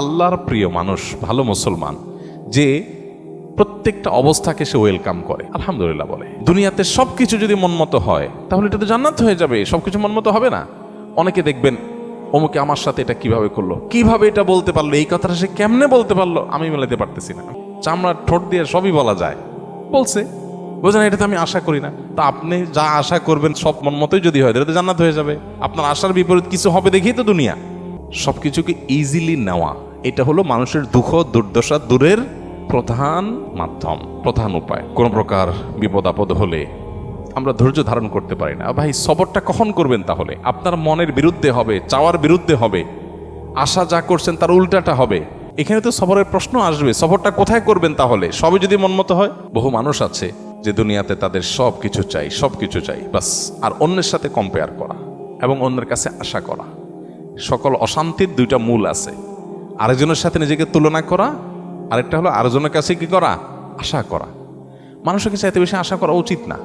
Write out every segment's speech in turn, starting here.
আল্লাহর প্রিয় মানুষ, ভালো মুসলমান, যে প্রত্যেকটা অবস্থাকে সে ওয়েলকাম করে, আলহামদুলিল্লাহ বলে। দুনিয়াতে সবকিছু যদি মনমতো হয় তাহলে এটা তো জান্নাত হয়ে যাবে। সবকিছু মনমতো হবে না। অনেকে দেখবেন অমুকে আমার সাথে এটা কিভাবে করলো, কিভাবে এটা বলতে পারলো, এই কথাটা সে কেমনে বলতে পারলো, আমি মেলাতে পারতেছি না। চামড়ার ঠোঁট দিয়ে সবই বলা যায়, বলছে, বোঝেন, এটা তো আমি আশা করি না। তা আপনি যা আশা করবেন সব মনমতোই যদি হয় তাহলে তো জান্নাত হয়ে যাবে। আপনার আশার বিপরীত কিছু হবে দেখেই তো দুনিয়া। সবকিছুকে ইজিলি নেওয়া, এটা হলো মানুষের দুঃখ দুর্দশা দূরের প্রধান মাধ্যম, প্রধান উপায়। কোন প্রকার বিপদ আপদ হলে আমরা ধৈর্য ধারণ করতে পারি না। ভাই, সবরটা কখন করবেন? তাহলে আপনার মনের বিরুদ্ধে হবে, চাওয়ার বিরুদ্ধে হবে, আশা যা করছেন তার উল্টাটা হবে। এখানে তো সবরের প্রশ্ন আসবে। সবরটা কোথায় করবেন তাহলে? সবই যদি মনমতো হয়। বহু মানুষ আছে যে দুনিয়াতে তাদের সব কিছু চাই বাস, আর অন্যের সাথে কম্পেয়ার করা এবং অন্যের কাছে আশা করা। সকল অশান্তির দুইটা মূল আছে, আরেকজনের সাথে নিজেকে তুলনা করা, আরেকটা হলো আরেকজনের কাছে কি করা, আশা করা। মানুষকে চাইতে বেশি আশা করা উচিত না।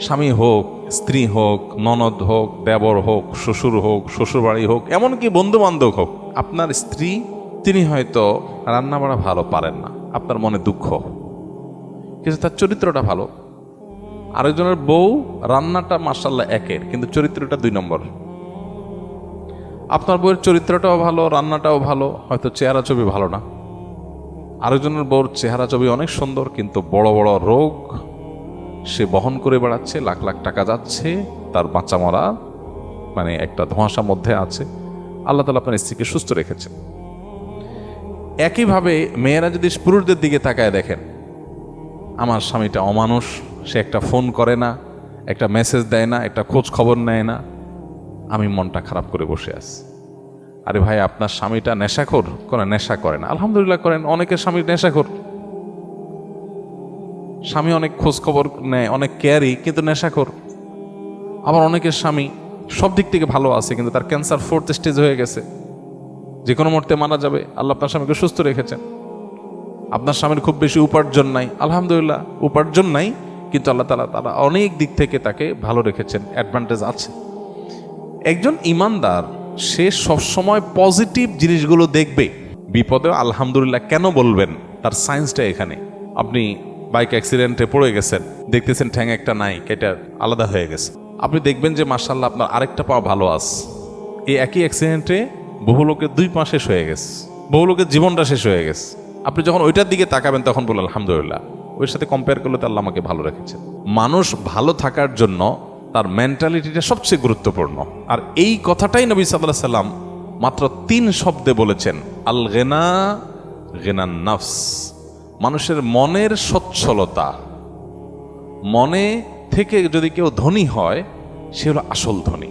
স্বামী হোক, স্ত্রী হোক, ননদ হোক, দেবর হোক, শ্বশুর হোক, শ্বশুরবাড়ি হোক, এমনকি বন্ধু বান্ধব হোক। আপনার স্ত্রী, তিনি হয়তো রান্না বাড়া ভালো পারেন না, আপনার মনে দুঃখ, কিন্তু তার চরিত্রটা ভালো। আরেকজনের বউ রান্নাটা মাশাআল্লাহ একের, কিন্তু চরিত্রটা 2 নম্বর। আপনার বউয়ের চরিত্রটাও ভালো, রান্নাটাও ভালো, হয়তো চেহারা ছবি ভালো না। আরেকজনের বউর চেহারা ছবি অনেক সুন্দর, কিন্তু বড় বড় রোগ সে বহন করে বেড়াচ্ছে, লাখ লাখ টাকা যাচ্ছে, তার বাচ্চা মরা মানে একটা ধোঁয়াশার মধ্যে আছে। আল্লাহ তাআলা আপনার স্ত্রীকে সুস্থ রেখেছেন। একইভাবে মেয়েরা যদি পুরুষদের দিকে তাকায় দেখেন, আমার স্বামীটা অমানুষ, সে একটা ফোন করে না, একটা মেসেজ দেয় না, একটা খোঁজ খবর নেয় না, আমি মনটা খারাপ করে বসে আছি। আরে ভাই, আপনার স্বামীটা নেশাখোর? কোনো নেশা করে না, আলহামদুলিল্লাহ করেন। অনেকের স্বামী নেশাখোর, স্বামী অনেক খোঁজ খবর নেয়, অনেক কেয়ারি, কিন্তু নেশাখোর। আবার অনেকের স্বামী সব দিক থেকে ভালো আছে, কিন্তু তার ক্যান্সার 4th স্টেজ হয়ে গেছে, যে কোনো মুহূর্তে মারা যাবে। আল্লাহ আপনার স্বামীকে সুস্থ রেখেছেন। আপনার স্বামীর খুব বেশি উপার্জন নাই, আলহামদুলিল্লাহ উপার্জন নাই, কিন্তু আল্লাহ তাআলা অনেক দিক থেকে তাকে ভালো রেখেছেন, অ্যাডভান্টেজ আছে। একজন ইমানদার সে সবসময় পজিটিভ জিনিসগুলো দেখবে। বিপদে আলহামদুলিল্লাহ কেন বলবেন, তার সায়েন্সটা এখানে। আপনি বাইক অ্যাক্সিডেন্টে পড়ে গেছেন, দেখতেছেন ঠ্যাং একটা নাই, এটা আলাদা হয়ে গেছে। আপনি দেখবেন যে মাশাআল্লাহ আপনার আরেকটা পা ভালো আছে। এই একই অ্যাক্সিডেন্টে বহু লোকের 2 পা শেষ হয়ে গেছে, বহু লোকের জীবনটা শেষ হয়ে গেছে। আপনি যখন ওইটার দিকে তাকাবেন তখন বললেন আলহামদুলিল্লাহ, ওর সাথে কম্পেয়ার করলে তো আল্লাহ আমাকে ভালো রেখেছেন। মানুষ ভালো থাকার জন্য তার মেন্টালিটিটা সবচেয়ে গুরুত্বপূর্ণ। আর এই কথাটাই নবী সাল্লাল্লাহু আলাইহি সাল্লাম মাত্র 3 শব্দে বলেছেন, আল গিনা গিনান নাফস। মানুষের মনের সচ্ছলতা, মনে থেকে যদি কেউ ধনী হয়, সে হলো আসল ধনী।